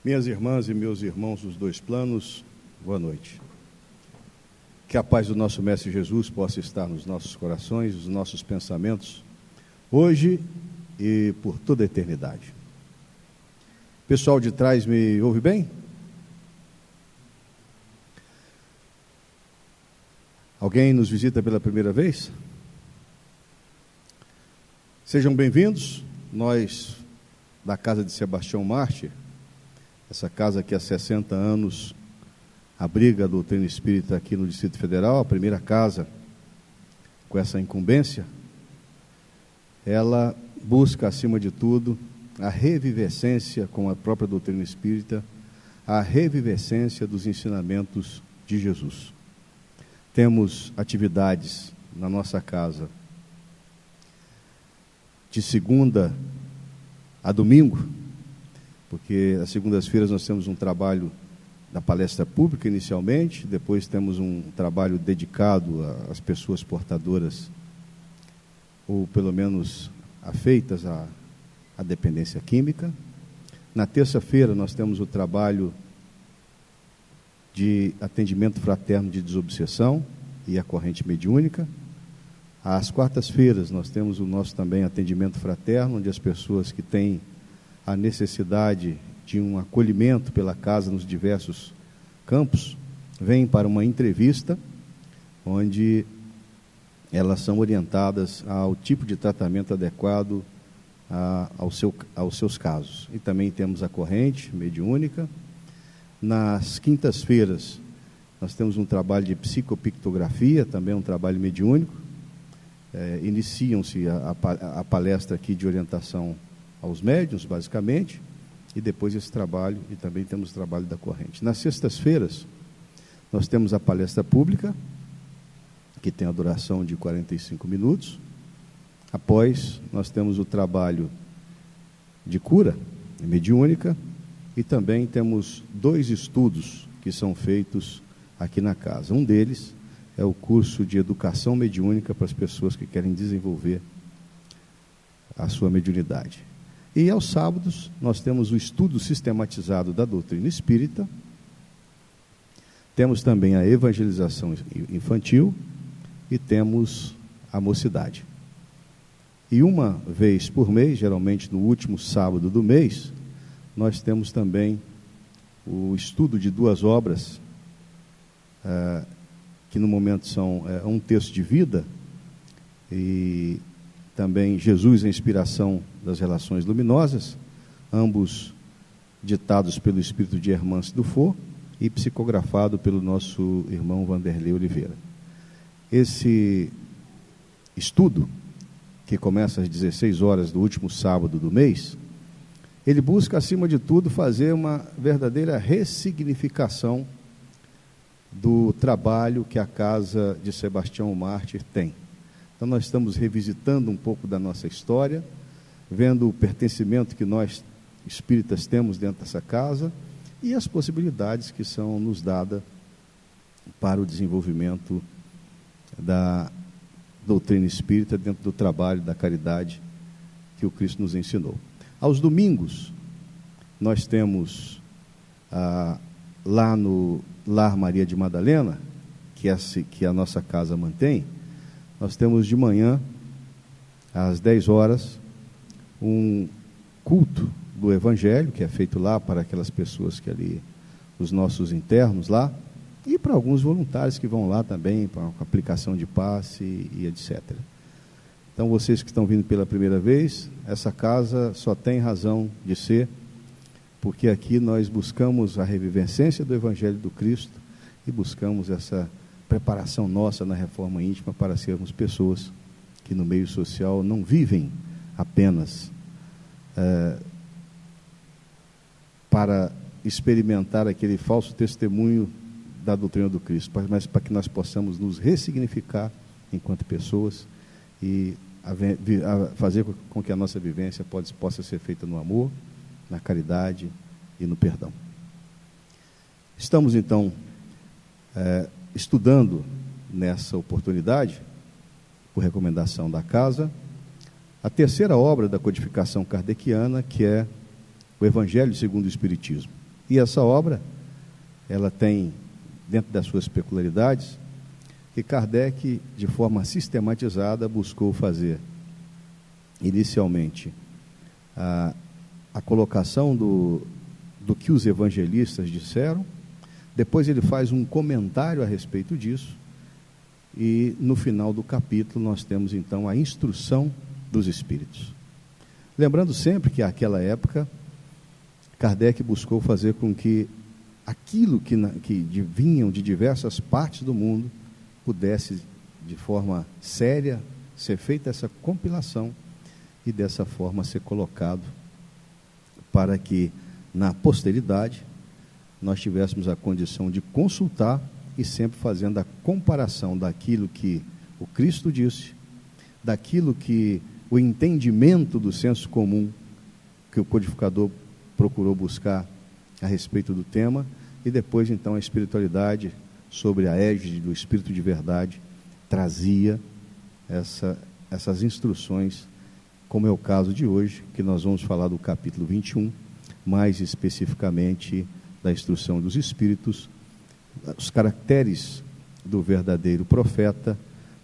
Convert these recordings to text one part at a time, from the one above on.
Minhas irmãs e meus irmãos dos dois planos, boa noite. Que a paz do nosso Mestre Jesus possa estar nos nossos corações, nos nossos pensamentos, hoje e por toda a eternidade. Pessoal de trás, me ouve bem? Alguém nos visita pela primeira vez? Sejam bem-vindos. Nós, da casa de Sebastião Mártir, essa casa que há 60 anos abriga a doutrina espírita aqui no Distrito Federal, a primeira casa com essa incumbência, ela busca, acima de tudo, a revivescência com a própria doutrina espírita, a revivescência dos ensinamentos de Jesus. Temos atividades na nossa casa de segunda a domingo, porque às segundas-feiras nós temos um trabalho da palestra pública inicialmente, depois temos um trabalho dedicado às pessoas portadoras, ou pelo menos afeitas à dependência química. Na terça-feira nós temos o trabalho de atendimento fraterno de desobsessão e a corrente mediúnica. Às quartas-feiras nós temos o nosso também atendimento fraterno, onde as pessoas que têm a necessidade de um acolhimento pela casa nos diversos campos, vêm para uma entrevista, onde elas são orientadas ao tipo de tratamento adequado aos seus casos. E também temos a corrente mediúnica. Nas quintas-feiras, nós temos um trabalho de psicopictografia, também um trabalho mediúnico. Iniciam-se a palestra aqui de orientação aos médiuns, basicamente, e depois esse trabalho, e também temos o trabalho da corrente. Nas sextas-feiras, nós temos a palestra pública, que tem a duração de 45 minutos. Após, nós temos o trabalho de cura mediúnica, e também temos 2 estudos que são feitos aqui na casa. Um deles é o curso de educação mediúnica para as pessoas que querem desenvolver a sua mediunidade. E aos sábados nós temos o estudo sistematizado da doutrina espírita, temos também a evangelização infantil e temos a mocidade. E uma vez por mês, geralmente no último sábado do mês, nós temos também o estudo de 2 obras, que no momento são um texto de vida e também Jesus, a inspiração das relações luminosas, ambos ditados pelo espírito de Hermance Dufour e psicografado pelo nosso irmão Vanderlei Oliveira. Esse estudo, que começa às 16 horas do último sábado do mês, ele busca, acima de tudo, fazer uma verdadeira ressignificação do trabalho que a casa de Sebastião Mártir tem. Então nós estamos revisitando um pouco da nossa história, vendo o pertencimento que nós espíritas temos dentro dessa casa e as possibilidades que são nos dadas para o desenvolvimento da doutrina espírita dentro do trabalho da caridade que o Cristo nos ensinou. Aos domingos, nós temos lá no Lar Maria de Madalena, que a nossa casa mantém, nós temos de manhã, às 10 horas, um culto do Evangelho, que é feito lá para aquelas pessoas que ali, os nossos internos lá, e para alguns voluntários que vão lá também, para aplicação de passe e etc. Então, vocês que estão vindo pela primeira vez, essa casa só tem razão de ser, porque aqui nós buscamos a revivescência do Evangelho do Cristo e buscamos essa preparação nossa na reforma íntima para sermos pessoas que no meio social não vivem apenas para experimentar aquele falso testemunho da doutrina do Cristo, mas para que nós possamos nos ressignificar enquanto pessoas e fazer com que a nossa vivência possa ser feita no amor, na caridade e no perdão. Estamos então estudando nessa oportunidade, por recomendação da casa, a terceira obra da codificação kardeciana, que é o Evangelho segundo o Espiritismo. E essa obra, ela tem, dentro das suas peculiaridades, que Kardec, de forma sistematizada, buscou fazer, inicialmente, a colocação do que os evangelistas disseram, depois ele faz um comentário a respeito disso, e no final do capítulo nós temos então a instrução dos Espíritos. Lembrando sempre que naquela época, Kardec buscou fazer com que aquilo que vinham de diversas partes do mundo pudesse, de forma séria, ser feita essa compilação e dessa forma ser colocado para que na posteridade nós tivéssemos a condição de consultar e sempre fazendo a comparação daquilo que o Cristo disse, daquilo que o entendimento do senso comum que o codificador procurou buscar a respeito do tema, e depois então a espiritualidade, sobre a égide do Espírito de Verdade, trazia essas instruções, como é o caso de hoje, que nós vamos falar do capítulo 21, mais especificamente da instrução dos Espíritos, os caracteres do verdadeiro profeta,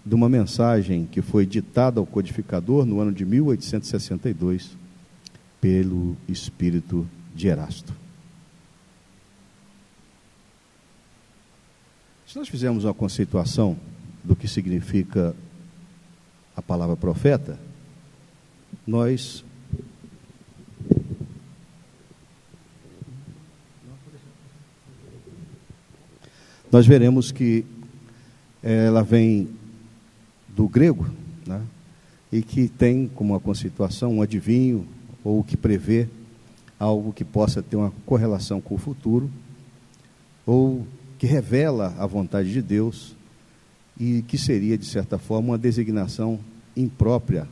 de uma mensagem que foi ditada ao codificador no ano de 1862, pelo espírito de Erasto. Se nós fizermos uma conceituação do que significa a palavra profeta, nós veremos que ela vem do grego, né? E que tem como uma conceituação um adivinho, ou que prevê algo que possa ter uma correlação com o futuro, ou que revela a vontade de Deus, e que seria, de certa forma, uma designação imprópria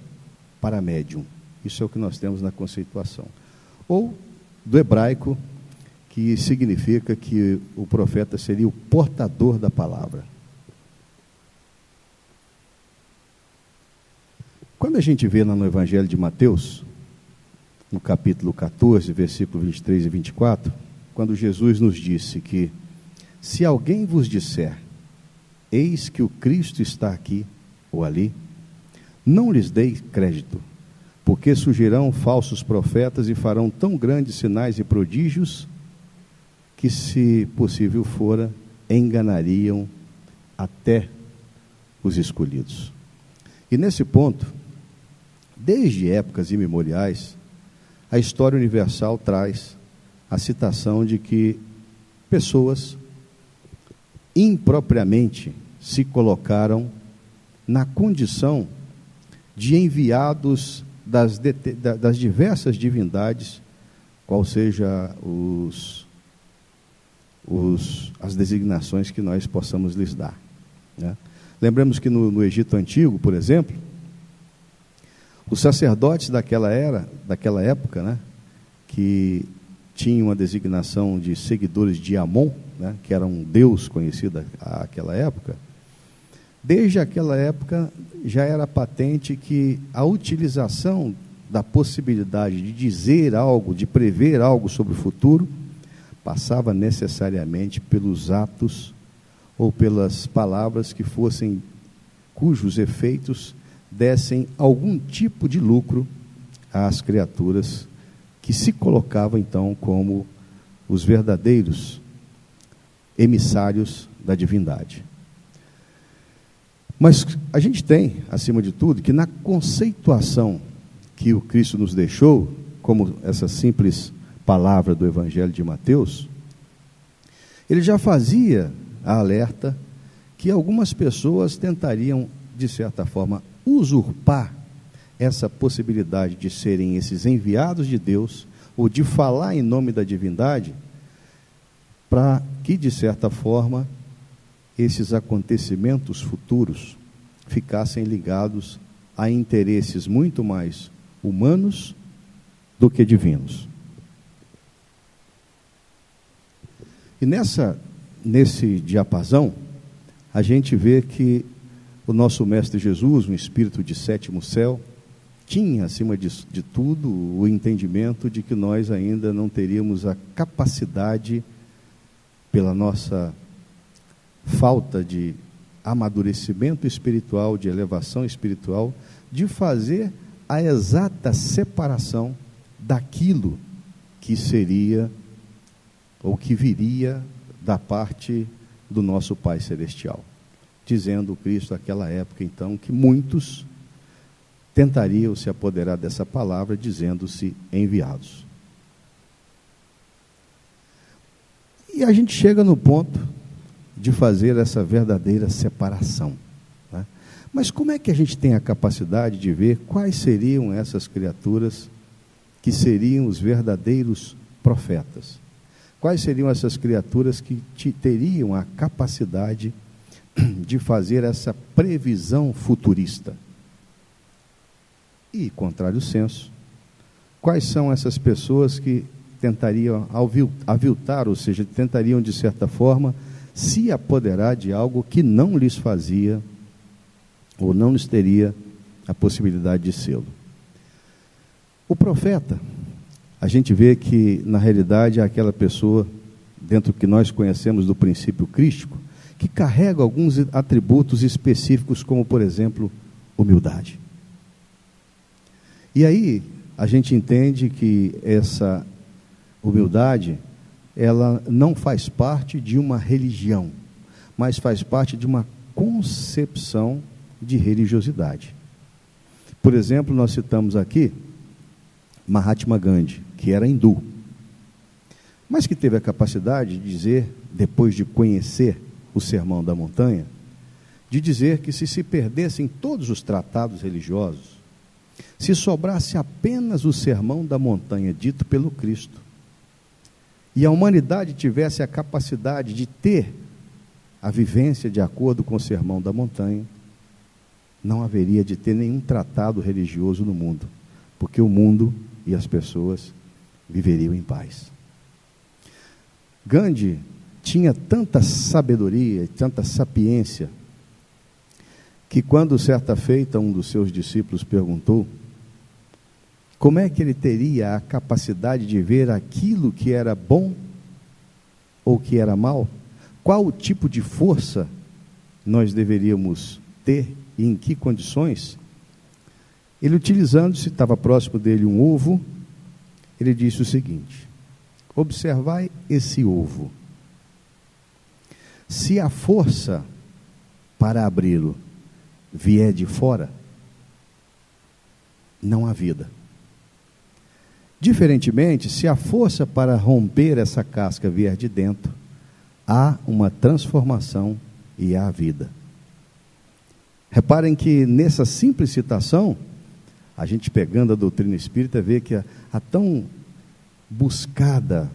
para médium. Isso é o que nós temos na conceituação. Ou do hebraico, que significa que o profeta seria o portador da palavra. Quando a gente vê no Evangelho de Mateus, no capítulo 14, versículo 23 e 24, quando Jesus nos disse que se alguém vos disser, eis que o Cristo está aqui ou ali, não lhes deis crédito, porque surgirão falsos profetas e farão tão grandes sinais e prodígios que, se possível fora, enganariam até os escolhidos. E nesse ponto, desde épocas imemoriais, a história universal traz a citação de que pessoas impropriamente se colocaram na condição de enviados das diversas divindades, qual seja as designações que nós possamos lhes dar, né? Lembramos que no Egito Antigo, por exemplo, os sacerdotes daquela época, né, que tinham a designação de seguidores de Amon, né, que era um deus conhecido àquela época, desde aquela época já era patente que a utilização da possibilidade de dizer algo, de prever algo sobre o futuro, passava necessariamente pelos atos ou pelas palavras que fossem, cujos efeitos dessem algum tipo de lucro às criaturas que se colocavam então como os verdadeiros emissários da divindade. Mas a gente tem, acima de tudo, que na conceituação que o Cristo nos deixou, como essa simples palavra do Evangelho de Mateus, ele já fazia a alerta que algumas pessoas tentariam, de certa forma, usurpar essa possibilidade de serem esses enviados de Deus, ou de falar em nome da divindade, para que, de certa forma, esses acontecimentos futuros ficassem ligados a interesses muito mais humanos do que divinos. E nesse diapasão, a gente vê que o nosso Mestre Jesus, um espírito de sétimo céu, tinha, acima de tudo, o entendimento de que nós ainda não teríamos a capacidade, pela nossa falta de amadurecimento espiritual, de elevação espiritual, de fazer a exata separação daquilo que seria ou que viria da parte do nosso Pai Celestial. Dizendo Cristo naquela época, então, que muitos tentariam se apoderar dessa palavra, dizendo-se enviados. E a gente chega no ponto de fazer essa verdadeira separação, né? Mas como é que a gente tem a capacidade de ver quais seriam essas criaturas que seriam os verdadeiros profetas? Quais seriam essas criaturas que teriam a capacidade de fazer essa previsão futurista? E, contrário senso, quais são essas pessoas que tentariam aviltar, ou seja, tentariam, de certa forma, se apoderar de algo que não lhes fazia, ou não lhes teria a possibilidade de sê-lo? O profeta, a gente vê que, na realidade, é aquela pessoa, dentro do que nós conhecemos do princípio crístico, que carrega alguns atributos específicos, como, por exemplo, humildade. E aí, a gente entende que essa humildade, ela não faz parte de uma religião, mas faz parte de uma concepção de religiosidade. Por exemplo, nós citamos aqui Mahatma Gandhi, que era hindu, mas que teve a capacidade de dizer, depois de conhecer o Sermão da Montanha, de dizer que se perdessem todos os tratados religiosos, se sobrasse apenas o Sermão da Montanha dito pelo Cristo, e a humanidade tivesse a capacidade de ter a vivência de acordo com o Sermão da Montanha, não haveria de ter nenhum tratado religioso no mundo, porque o mundo e as pessoas viveriam em paz. Gandhi tinha tanta sabedoria e tanta sapiência, que quando certa feita um dos seus discípulos perguntou como é que ele teria a capacidade de ver aquilo que era bom ou que era mal, qual o tipo de força nós deveríamos ter e em que condições, ele, utilizando-se, estava próximo dele um ovo, ele disse o seguinte: observai esse ovo, se a força para abri-lo vier de fora, não há vida. Diferentemente, se a força para romper essa casca vier de dentro, há uma transformação e há vida. Reparem que nessa simples citação, a gente pegando a doutrina espírita, vê que a tão buscada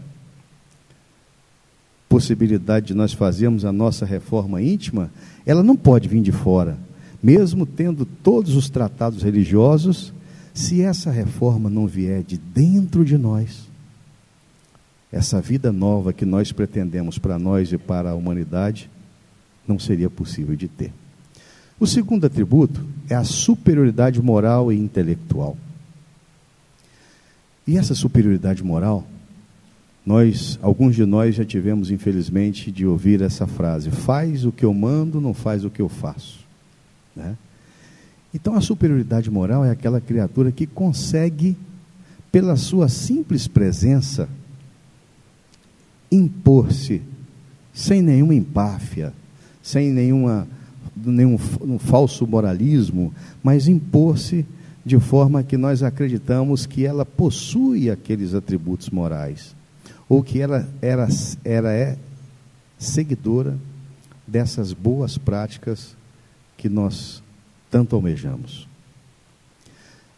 possibilidade de nós fazermos a nossa reforma íntima, ela não pode vir de fora. Mesmo tendo todos os tratados religiosos, se essa reforma não vier de dentro de nós, essa vida nova que nós pretendemos para nós e para a humanidade, não seria possível de ter. O segundo atributo é a superioridade moral e intelectual. E essa superioridade moral, alguns de nós já tivemos, infelizmente, de ouvir essa frase: faz o que eu mando, não faz o que eu faço, né? Então, a superioridade moral é aquela criatura que consegue, pela sua simples presença, impor-se, sem nenhuma empáfia, sem nenhum falso moralismo, mas impor-se de forma que nós acreditamos que ela possui aqueles atributos morais, ou que ela é seguidora dessas boas práticas que nós tanto almejamos.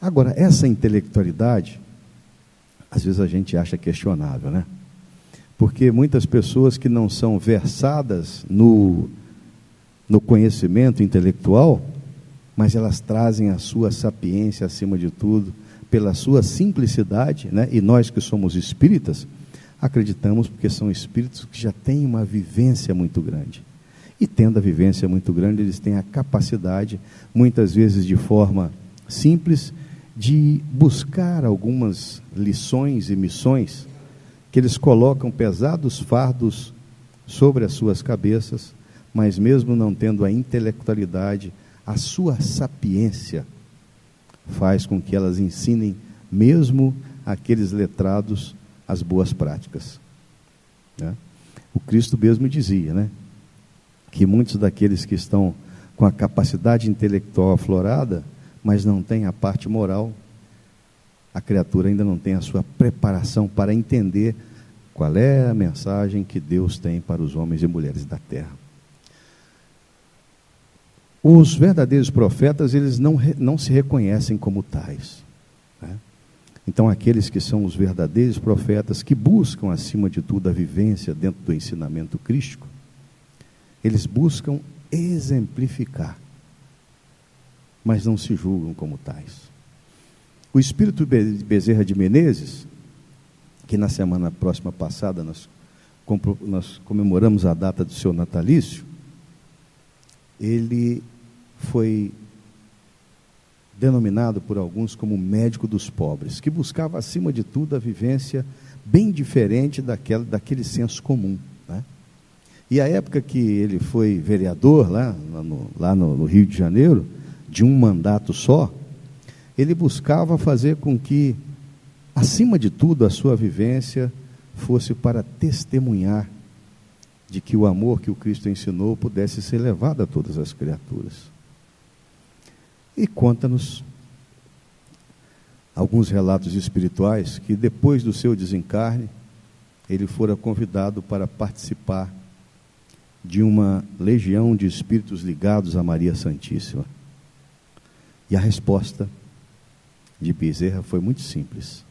Agora, essa intelectualidade, às vezes a gente acha questionável, né? Porque muitas pessoas que não são versadas no conhecimento intelectual, mas elas trazem a sua sapiência acima de tudo, pela sua simplicidade, né? E nós que somos espíritas, acreditamos porque são espíritos que já têm uma vivência muito grande. E tendo a vivência muito grande, eles têm a capacidade, muitas vezes de forma simples, de buscar algumas lições e missões que eles colocam pesados fardos sobre as suas cabeças, mas mesmo não tendo a intelectualidade, a sua sapiência faz com que elas ensinem mesmo aqueles letrados as boas práticas, né? O Cristo mesmo dizia, né, que muitos daqueles que estão com a capacidade intelectual aflorada, mas não têm a parte moral, a criatura ainda não tem a sua preparação para entender qual é a mensagem que Deus tem para os homens e mulheres da terra. Os verdadeiros profetas, eles não se reconhecem como tais, né? Então, aqueles que são os verdadeiros profetas, que buscam, acima de tudo, a vivência dentro do ensinamento crístico, eles buscam exemplificar, mas não se julgam como tais. O espírito de Bezerra de Menezes, que na semana próxima passada nós comemoramos a data do seu natalício, ele foi denominado por alguns como médico dos pobres, que buscava acima de tudo a vivência bem diferente daquele senso comum, né? E a época que ele foi vereador lá no Rio de Janeiro, de um mandato só, ele buscava fazer com que, acima de tudo, a sua vivência fosse para testemunhar de que o amor que o Cristo ensinou pudesse ser levado a todas as criaturas. E conta-nos alguns relatos espirituais que depois do seu desencarne, ele fora convidado para participar de uma legião de espíritos ligados a Maria Santíssima. E a resposta de Bezerra foi muito simples: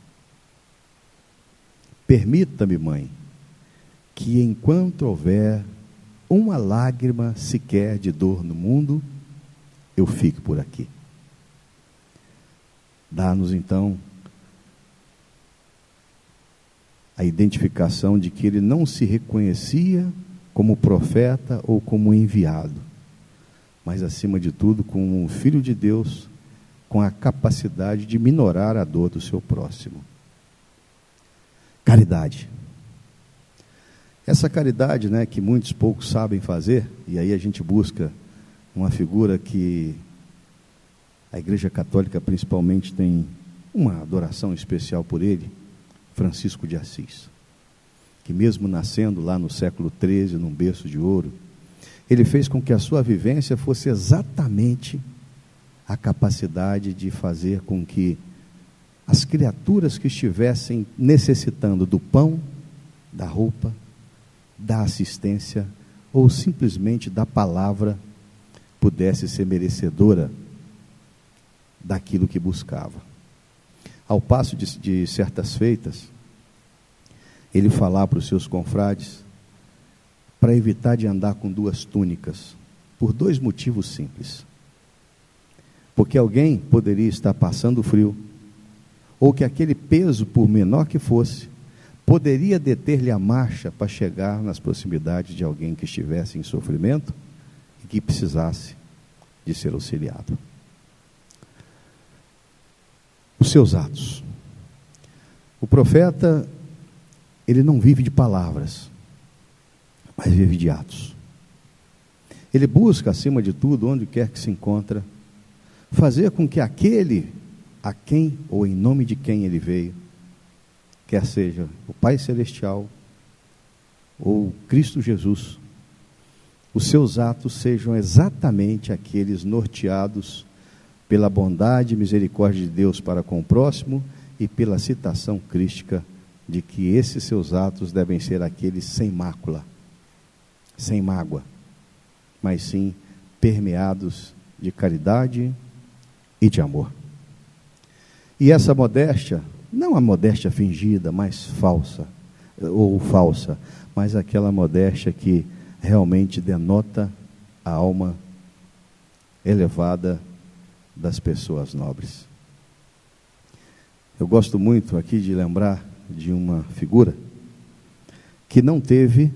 permita-me, mãe, que enquanto houver uma lágrima sequer de dor no mundo, eu fique por aqui. Dá-nos então a identificação de que ele não se reconhecia como profeta ou como enviado, mas acima de tudo como um filho de Deus, com a capacidade de minorar a dor do seu próximo. Caridade. Essa caridade, né, que muitos poucos sabem fazer, e aí a gente busca uma figura que a Igreja Católica principalmente tem uma adoração especial por ele, Francisco de Assis, que mesmo nascendo lá no século XIII, num berço de ouro, ele fez com que a sua vivência fosse exatamente a capacidade de fazer com que as criaturas que estivessem necessitando do pão, da roupa, da assistência ou simplesmente da palavra, pudesse ser merecedora daquilo que buscava. Ao passo de certas feitas, ele falava para os seus confrades para evitar de andar com 2 túnicas, por 2 motivos simples. Porque alguém poderia estar passando frio, ou que aquele peso, por menor que fosse, poderia deter-lhe a marcha para chegar nas proximidades de alguém que estivesse em sofrimento e que precisasse de ser auxiliado. Os seus atos. O profeta, ele não vive de palavras, mas vive de atos. Ele busca, acima de tudo, onde quer que se encontra, fazer com que aquele a quem ou em nome de quem ele veio, quer seja o Pai Celestial ou Cristo Jesus, os seus atos sejam exatamente aqueles norteados pela bondade e misericórdia de Deus para com o próximo e pela citação crística de que esses seus atos devem ser aqueles sem mácula, sem mágoa, mas sim permeados de caridade e de amor. E essa modéstia, não a modéstia fingida, mas falsa, mas aquela modéstia que realmente denota a alma elevada das pessoas nobres. Eu gosto muito aqui de lembrar de uma figura que não teve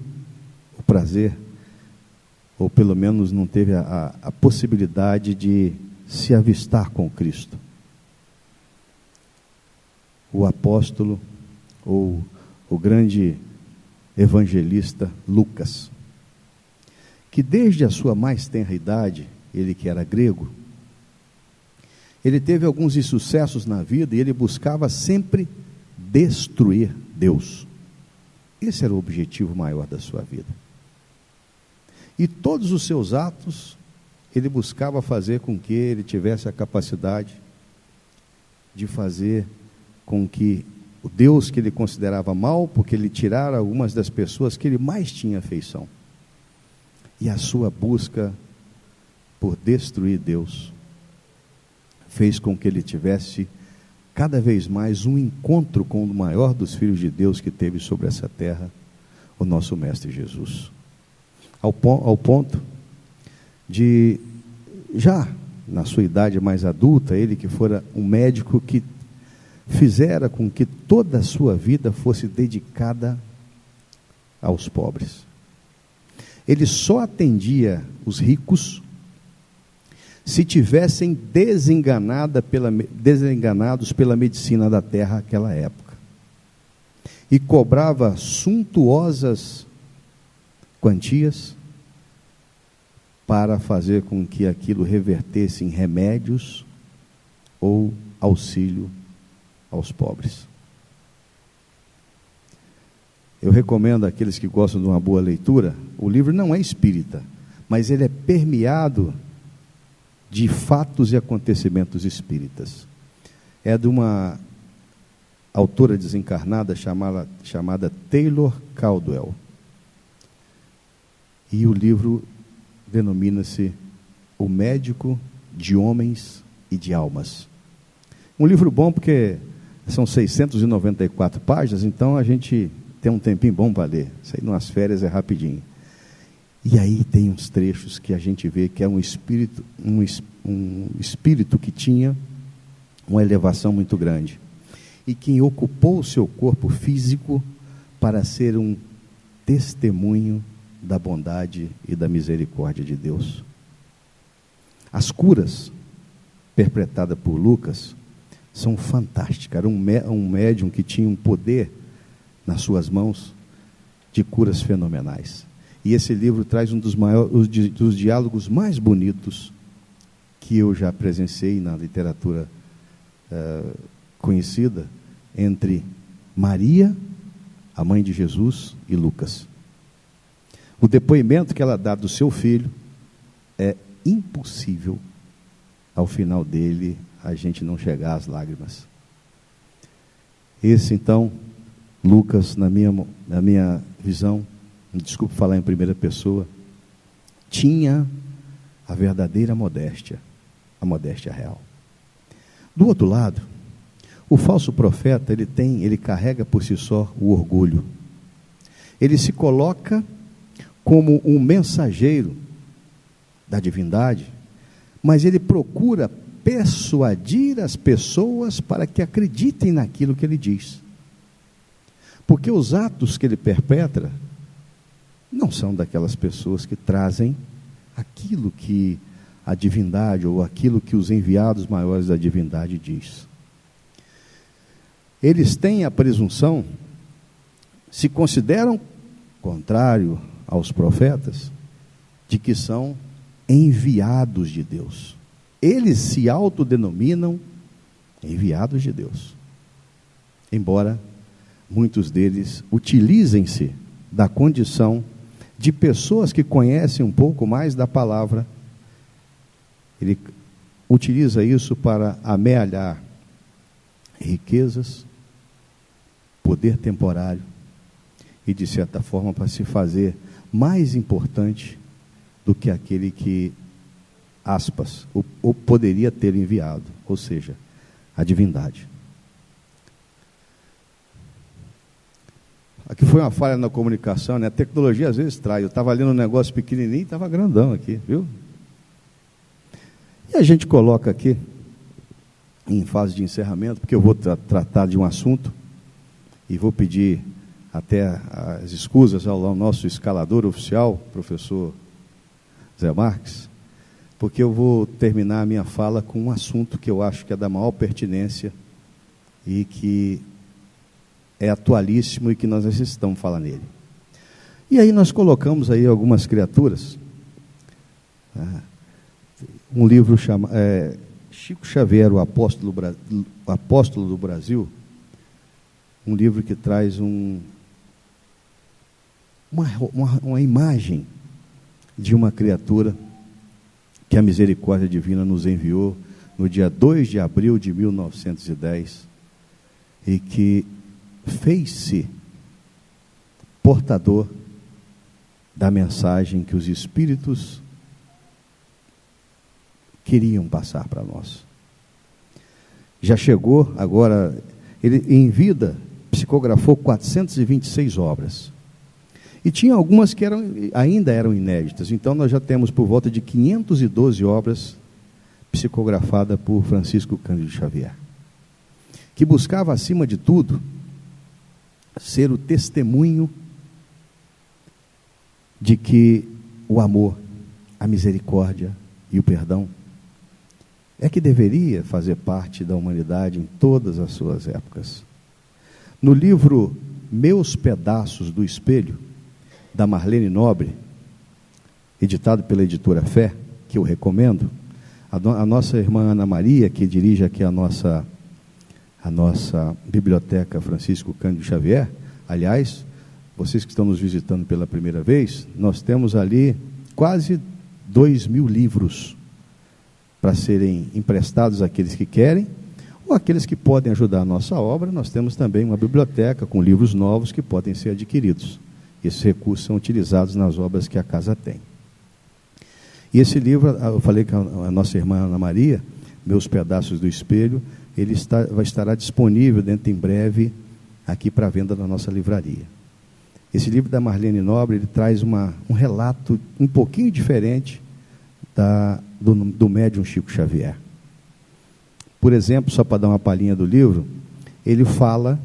o prazer, ou pelo menos não teve a possibilidade de se avistar com Cristo. o apóstolo ou o grande evangelista Lucas, que desde a sua mais tenra idade, ele que era grego, ele teve alguns insucessos na vida e ele buscava sempre destruir Deus. Esse era o objetivo maior da sua vida. E todos os seus atos, ele buscava fazer com que ele tivesse a capacidade de fazer com que o Deus que ele considerava mal, porque ele tirara algumas das pessoas que ele mais tinha afeição. E a sua busca por destruir Deus fez com que ele tivesse cada vez mais um encontro com o maior dos filhos de Deus que teve sobre essa terra, o nosso Mestre Jesus. Ao ponto de, já na sua idade mais adulta, ele que fora um médico que fizera com que toda a sua vida fosse dedicada aos pobres. Ele só atendia os ricos se tivessem desenganados pela medicina da terra naquela época. E cobrava suntuosas quantias para fazer com que aquilo revertesse em remédios ou auxílio aos pobres. Eu recomendo àqueles que gostam de uma boa leitura, o livro não é espírita, mas ele é permeado de fatos e acontecimentos espíritas. É de uma autora desencarnada chamada Taylor Caldwell. E o livro denomina-se O Médico de Homens e de Almas. Um livro bom porque são 694 páginas, então a gente tem um tempinho bom para ler. Isso aí nas férias é rapidinho. E aí tem uns trechos que a gente vê que é um espírito que tinha uma elevação muito grande. E que ocupou o seu corpo físico para ser um testemunho da bondade e da misericórdia de Deus. As curas perpetradas por Lucas são fantásticas. Era um médium que tinha um poder nas suas mãos de curas fenomenais. E esse livro traz um dos diálogos mais bonitos que eu já presenciei na literatura conhecida entre Maria, a mãe de Jesus, e Lucas. O depoimento que ela dá do seu filho é impossível, ao final dele, a gente não chegar às lágrimas. Esse, então, Lucas, na minha visão, desculpe falar em primeira pessoa, tinha a verdadeira modéstia, a modéstia real. Do outro lado, o falso profeta, ele carrega por si só o orgulho. Ele se coloca como um mensageiro da divindade, mas ele procura persuadir as pessoas para que acreditem naquilo que ele diz. Porque os atos que ele perpetra não são daquelas pessoas que trazem aquilo que a divindade ou aquilo que os enviados maiores da divindade diz. Eles têm a presunção, se consideram contrário aos profetas, de que são enviados de Deus. Eles se autodenominam enviados de Deus. Embora muitos deles utilizem-se da condição de pessoas que conhecem um pouco mais da palavra, ele utiliza isso para amealhar riquezas, poder temporário e, de certa forma, para se fazer mais importante do que aquele que, aspas, o poderia ter enviado, ou seja, a divindade. Aqui foi uma falha na comunicação, né? A tecnologia às vezes trai. Eu estava lendo um negócio pequenininho e estava grandão aqui, viu? E a gente coloca aqui, em fase de encerramento, porque eu vou tratar de um assunto e vou pedir até as escusas ao nosso escalador oficial, professor Zé Marques, porque eu vou terminar a minha fala com um assunto que eu acho que é da maior pertinência e que é atualíssimo e que nós necessitamos falar nele. E aí nós colocamos aí algumas criaturas. Um livro chama Chico Xavier, o Apóstolo do Brasil, um livro que traz uma imagem de uma criatura que a misericórdia divina nos enviou no dia 2 de abril de 1910 e que fez-se portador da mensagem que os espíritos queriam passar para nós. Já chegou, agora, ele em vida psicografou 426 obras. E tinha algumas que ainda eram inéditas. Então nós já temos por volta de 512 obras psicografadas por Francisco Cândido Xavier, que buscava, acima de tudo, ser o testemunho de que o amor, a misericórdia e o perdão é que deveria fazer parte da humanidade em todas as suas épocas. No livro Meus Pedaços do Espelho, da Marlene Nobre, editado pela editora Fé, que eu recomendo, a nossa irmã Ana Maria, que dirige aqui a nossa biblioteca Francisco Cândido Xavier, aliás, vocês que estão nos visitando pela primeira vez, nós temos ali quase 2.000 livros para serem emprestados àqueles que querem, ou àqueles que podem ajudar a nossa obra. Nós temos também uma biblioteca com livros novos que podem ser adquiridos. Esses recursos são utilizados nas obras que a casa tem. E esse livro, eu falei que a nossa irmã Ana Maria, Meus Pedaços do Espelho, ele estará disponível dentro em breve aqui para venda na nossa livraria. Esse livro da Marlene Nobre, ele traz um relato um pouquinho diferente do médium Chico Xavier. Por exemplo, só para dar uma palhinha do livro, ele fala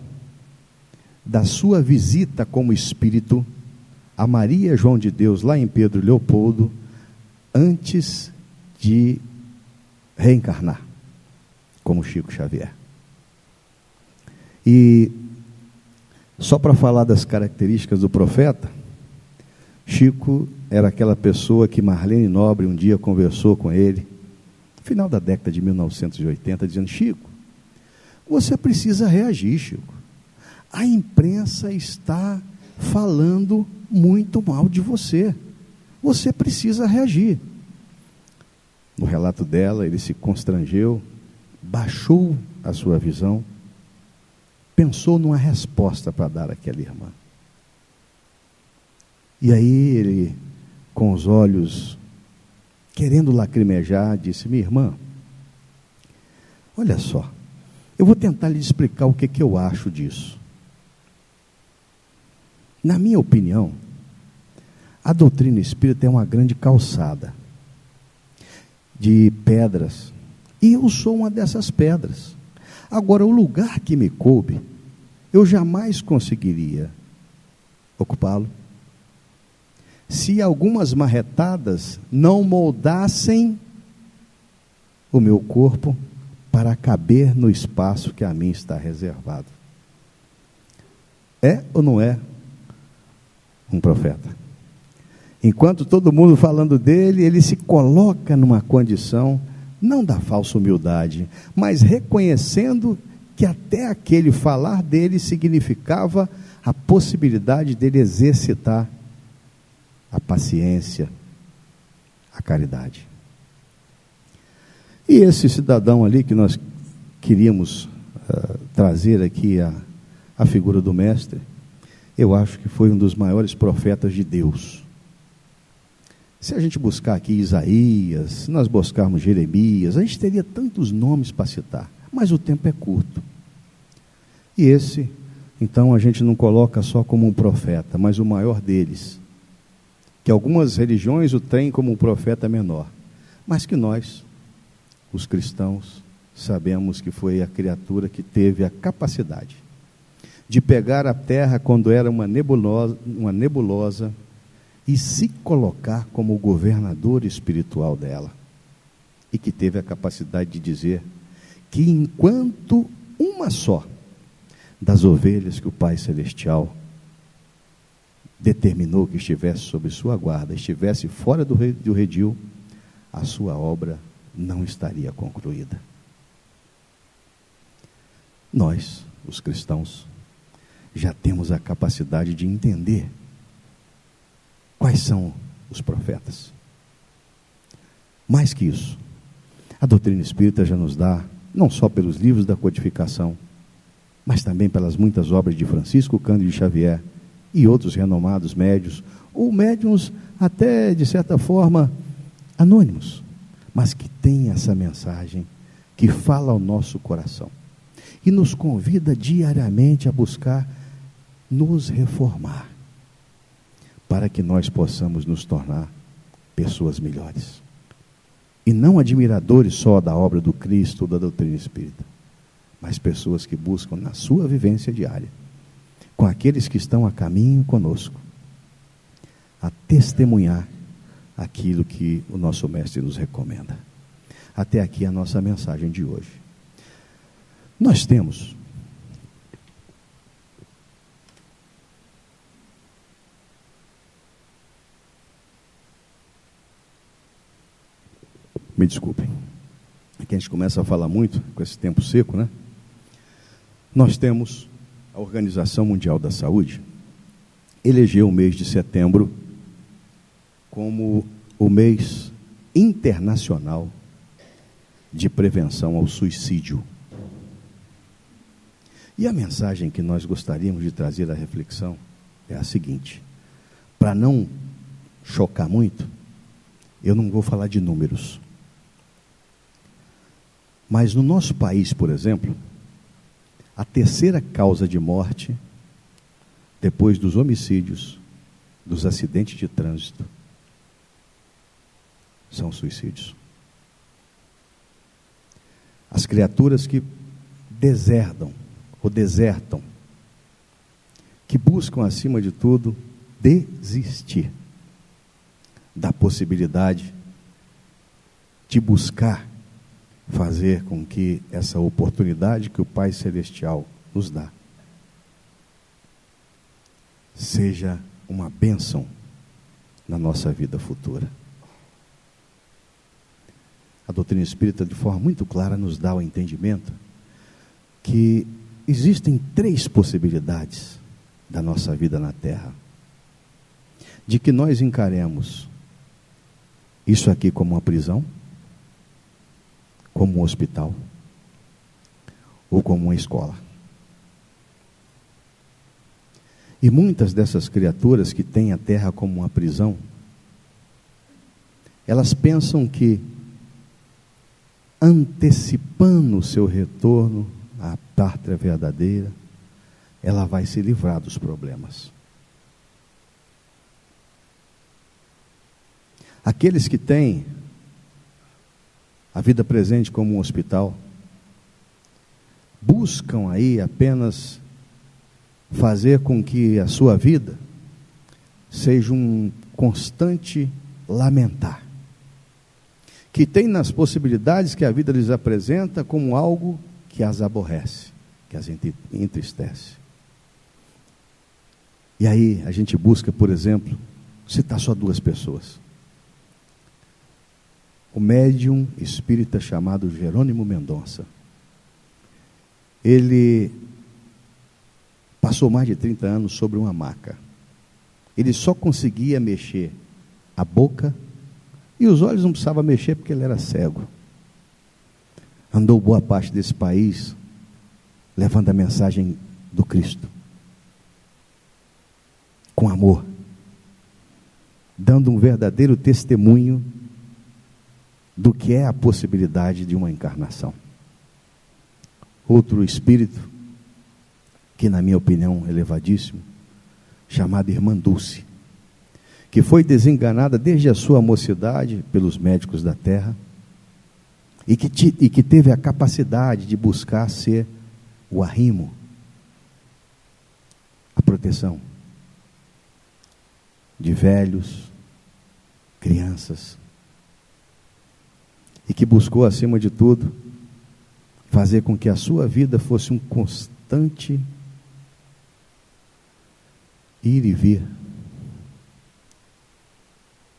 da sua visita como espírito a Maria João de Deus, lá em Pedro Leopoldo, antes de reencarnar como Chico Xavier. E só para falar das características do profeta, Chico era aquela pessoa que Marlene Nobre um dia conversou com ele, no final da década de 1980, dizendo: Chico, você precisa reagir, Chico. A imprensa está falando muito mal de você. Você precisa reagir. No relato dela, ele se constrangeu, baixou a sua visão, pensou numa resposta para dar àquela irmã. E aí ele, com os olhos querendo lacrimejar, disse: minha irmã, olha só, eu vou tentar lhe explicar o que eu acho disso. Na minha opinião, a doutrina espírita é uma grande calçada de pedras, e eu sou uma dessas pedras. Agora, o lugar que me coube, eu jamais conseguiria ocupá-lo se algumas marretadas não moldassem o meu corpo para caber no espaço que a mim está reservado. É ou não é um profeta? Enquanto todo mundo falando dele, ele se coloca numa condição, não da falsa humildade, mas reconhecendo que até aquele falar dele significava a possibilidade dele exercitar a paciência, a caridade. E esse cidadão ali que nós queríamos trazer aqui a figura do mestre, eu acho que foi um dos maiores profetas de Deus. Se a gente buscar aqui Isaías, se nós buscarmos Jeremias, a gente teria tantos nomes para citar, mas o tempo é curto. E esse, então, a gente não coloca só como um profeta, mas o maior deles, que algumas religiões o têm como um profeta menor, mas que nós, os cristãos, sabemos que foi a criatura que teve a capacidade de pegar a terra quando era uma nebulosa e se colocar como o governador espiritual dela, e que teve a capacidade de dizer que enquanto uma só das ovelhas que o Pai Celestial determinou que estivesse sob sua guarda, estivesse fora do redil, a sua obra não estaria concluída. Nós, os cristãos, já temos a capacidade de entender quais são os profetas. Mais que isso, a doutrina espírita já nos dá, não só pelos livros da codificação, mas também pelas muitas obras de Francisco Cândido Xavier e outros renomados médiuns, ou médiuns até, de certa forma, anônimos, mas que têm essa mensagem que fala ao nosso coração e nos convida diariamente a buscar nos reformar, para que nós possamos nos tornar pessoas melhores. E não admiradores só da obra do Cristo ou da doutrina espírita, mas pessoas que buscam na sua vivência diária, com aqueles que estão a caminho conosco, a testemunhar aquilo que o nosso Mestre nos recomenda. Até aqui a nossa mensagem de hoje. Nós temos me desculpem, aqui a gente começa a falar muito com esse tempo seco, né? Nós temos a Organização Mundial da Saúde elegeu o mês de setembro como o mês internacional de prevenção ao suicídio. E a mensagem que nós gostaríamos de trazer à reflexão é a seguinte: para não chocar muito, eu não vou falar de números, mas no nosso país, por exemplo, a terceira causa de morte, depois dos homicídios, dos acidentes de trânsito, são suicídios. As criaturas que desertam, que buscam, acima de tudo, desistir da possibilidade de buscar fazer com que essa oportunidade que o Pai Celestial nos dá seja uma bênção na nossa vida futura. A doutrina espírita, de forma muito clara, nos dá o entendimento que existem 3 possibilidades da nossa vida na Terra, de que nós encaremos isso aqui como uma prisão, como um hospital, ou como uma escola. E muitas dessas criaturas que têm a Terra como uma prisão, elas pensam que, antecipando o seu retorno à pátria verdadeira, ela vai se livrar dos problemas. Aqueles que têm a vida presente como um hospital, buscam aí apenas fazer com que a sua vida seja um constante lamentar, que tem nas possibilidades que a vida lhes apresenta como algo que as aborrece, que as entristece. E aí a gente busca, por exemplo, citar só 2 pessoas. O médium espírita chamado Jerônimo Mendonça. Ele passou mais de 30 anos sobre uma maca. Ele só conseguia mexer a boca e os olhos não precisava mexer porque ele era cego. Andou boa parte desse país levando a mensagem do Cristo, com amor, dando um verdadeiro testemunho do que é a possibilidade de uma encarnação. Outro espírito, que na minha opinião é elevadíssimo, chamado Irmã Dulce, que foi desenganada desde a sua mocidade pelos médicos da terra, e que teve a capacidade de buscar ser o arrimo, a proteção de velhos, crianças, e que buscou, acima de tudo, fazer com que a sua vida fosse um constante ir e vir,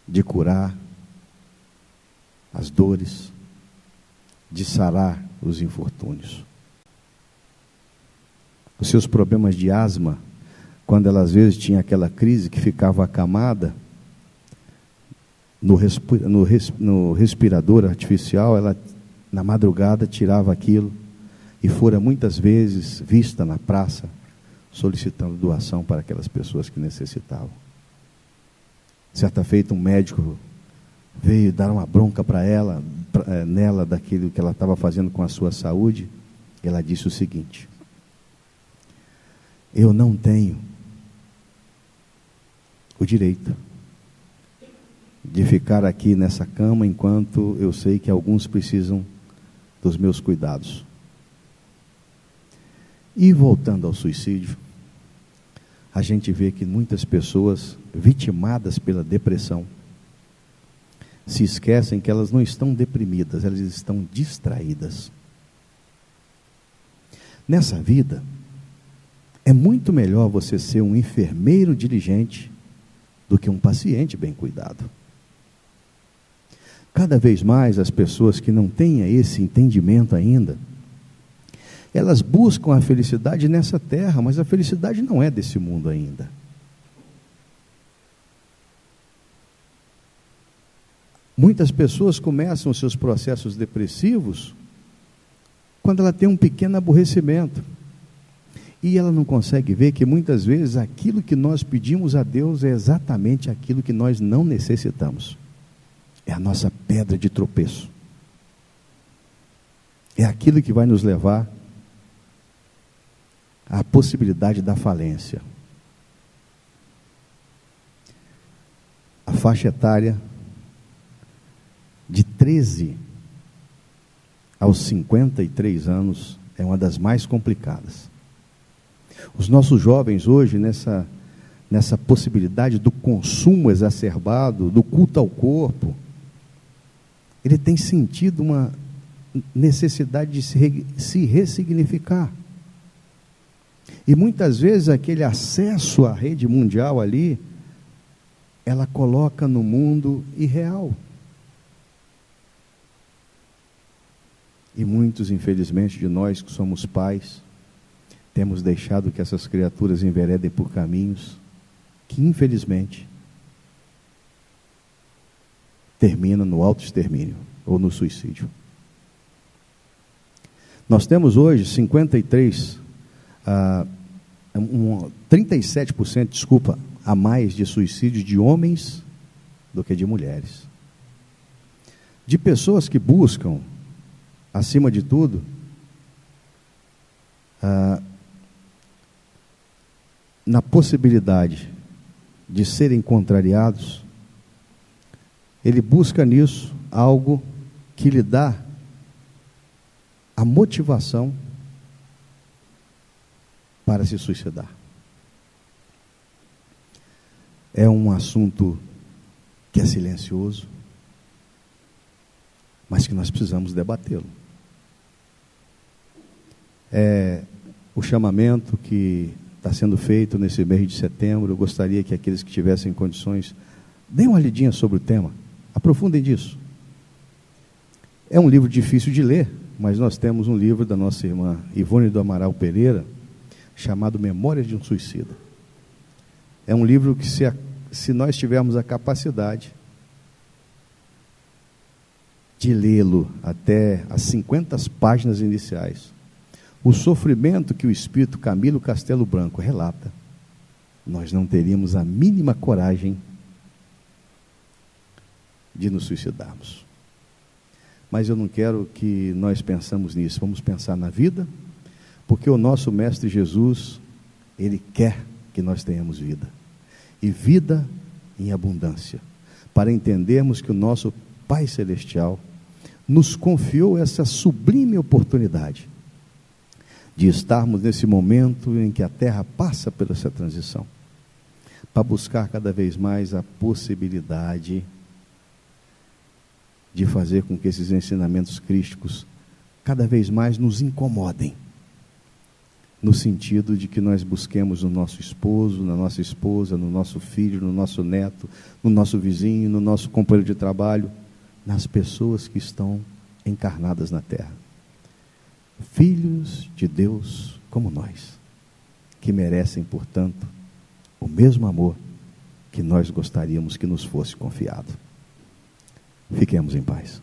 de curar as dores, de sarar os infortúnios. Os seus problemas de asma, quando ela às vezes tinha aquela crise que ficava acamada no respirador artificial, ela na madrugada tirava aquilo e fora muitas vezes vista na praça solicitando doação para aquelas pessoas que necessitavam. Certa feita um médico veio dar uma bronca para ela, nela, daquilo que ela estava fazendo com a sua saúde. Ela disse o seguinte: eu não tenho o direito de ficar aqui nessa cama enquanto eu sei que alguns precisam dos meus cuidados. E voltando ao suicídio, a gente vê que muitas pessoas vitimadas pela depressão se esquecem que elas não estão deprimidas, elas estão distraídas. Nessa vida, é muito melhor você ser um enfermeiro diligente do que um paciente bem cuidado. Cada vez mais as pessoas que não têm esse entendimento ainda, elas buscam a felicidade nessa terra, mas a felicidade não é desse mundo ainda. Muitas pessoas começam os seus processos depressivos quando ela tem um pequeno aborrecimento. E ela não consegue ver que muitas vezes aquilo que nós pedimos a Deus é exatamente aquilo que nós não necessitamos. É a nossa pedra de tropeço. É aquilo que vai nos levar à possibilidade da falência. A faixa etária de 13 aos 53 anos é uma das mais complicadas. Os nossos jovens hoje, nessa possibilidade do consumo exacerbado, do culto ao corpo, ele tem sentido uma necessidade de se ressignificar. E muitas vezes aquele acesso à rede mundial ali, ela coloca no mundo irreal. E muitos, infelizmente, de nós que somos pais, temos deixado que essas criaturas enveredem por caminhos que, infelizmente, terminam no autoextermínio ou no suicídio. Nós temos hoje 37%, a mais de suicídios de homens do que de mulheres. De pessoas que buscam, acima de tudo, na possibilidade de serem contrariados, ele busca nisso algo que lhe dá a motivação para se suicidar. É um assunto que é silencioso, mas que nós precisamos debatê-lo. É o chamamento que está sendo feito nesse mês de setembro. Eu gostaria que aqueles que tivessem condições deem uma lidinha sobre o tema, aprofundem disso. É um livro difícil de ler, mas nós temos um livro da nossa irmã Ivone do Amaral Pereira, chamado Memórias de um Suicida. É um livro que, se nós tivermos a capacidade de lê-lo até as 50 páginas iniciais, o sofrimento que o espírito Camilo Castelo Branco relata, nós não teríamos a mínima coragem de nos suicidarmos. Mas eu não quero que nós pensamos nisso. Vamos pensar na vida, porque o nosso Mestre Jesus, Ele quer que nós tenhamos vida, e vida em abundância, para entendermos que o nosso Pai Celestial nos confiou essa sublime oportunidade de estarmos nesse momento em que a Terra passa por essa transição, para buscar cada vez mais a possibilidade de fazer com que esses ensinamentos crísticos cada vez mais nos incomodem, no sentido de que nós busquemos no nosso esposo, na nossa esposa, no nosso filho, no nosso neto, no nosso vizinho, no nosso companheiro de trabalho, nas pessoas que estão encarnadas na terra. Filhos de Deus como nós, que merecem, portanto, o mesmo amor que nós gostaríamos que nos fosse confiado. Fiquemos em paz.